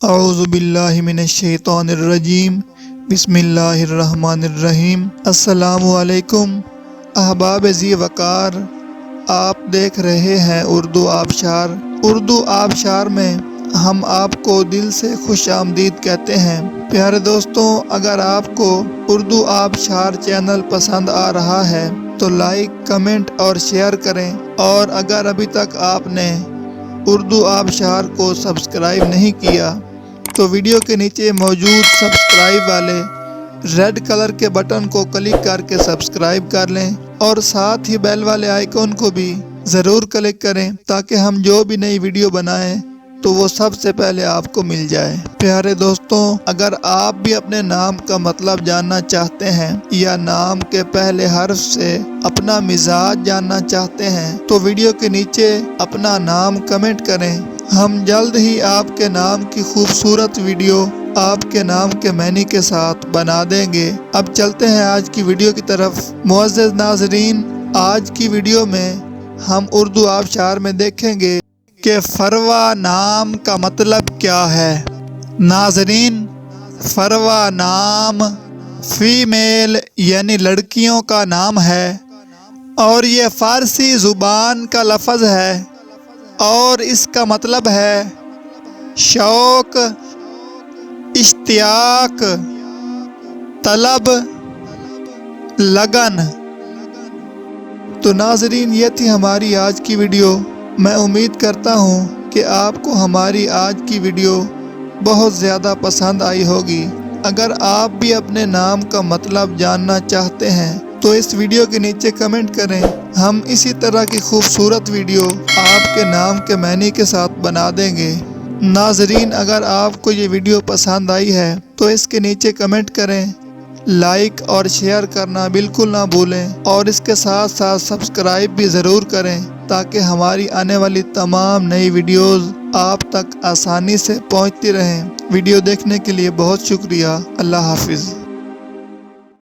اعوذ باللہ من الشیطان الرجیم، بسم اللہ الرحمن الرحیم۔ السلام علیکم احباب ذی وقار، آپ دیکھ رہے ہیں اردو آبشار۔ اردو آبشار میں ہم آپ کو دل سے خوش آمدید کہتے ہیں۔ پیارے دوستوں، اگر آپ کو اردو آبشار چینل پسند آ رہا ہے تو لائک، کمنٹ اور شیئر کریں، اور اگر ابھی تک آپ نے اردو آبشار کو سبسکرائب نہیں کیا تو ویڈیو کے نیچے موجود سبسکرائب والے ریڈ کلر کے بٹن کو کلک کر کے سبسکرائب کر لیں، اور ساتھ ہی بیل والے آئیکن کو بھی ضرور کلک کریں تاکہ ہم جو بھی نئی ویڈیو بنائیں تو وہ سب سے پہلے آپ کو مل جائے۔ پیارے دوستوں، اگر آپ بھی اپنے نام کا مطلب جاننا چاہتے ہیں یا نام کے پہلے حرف سے اپنا مزاج جاننا چاہتے ہیں تو ویڈیو کے نیچے اپنا نام کمنٹ کریں۔ ہم جلد ہی آپ کے نام کی خوبصورت ویڈیو آپ کے نام کے معنی کے ساتھ بنا دیں گے۔ اب چلتے ہیں آج کی ویڈیو کی طرف۔ معزز ناظرین، آج کی ویڈیو میں ہم اردو آبشار میں دیکھیں گے کہ فروا نام کا مطلب کیا ہے۔ ناظرین، فروا نام فیمیل یعنی لڑکیوں کا نام ہے، اور یہ فارسی زبان کا لفظ ہے، اور اس کا مطلب ہے شوق، اشتیاق، طلب، لگن۔ تو ناظرین، یہ تھی ہماری آج کی ویڈیو۔ میں امید کرتا ہوں کہ آپ کو ہماری آج کی ویڈیو بہت زیادہ پسند آئی ہوگی۔ اگر آپ بھی اپنے نام کا مطلب جاننا چاہتے ہیں تو اس ویڈیو کے نیچے کمنٹ کریں۔ ہم اسی طرح کی خوبصورت ویڈیو آپ کے نام کے معنی کے ساتھ بنا دیں گے۔ ناظرین، اگر آپ کو یہ ویڈیو پسند آئی ہے تو اس کے نیچے کمنٹ کریں، لائک اور شیئر کرنا بالکل نہ بھولیں، اور اس کے ساتھ ساتھ سبسکرائب بھی ضرور کریں تاکہ ہماری آنے والی تمام نئی ویڈیوز آپ تک آسانی سے پہنچتی رہیں۔ ویڈیو دیکھنے کے لیے بہت شکریہ۔ اللہ حافظ۔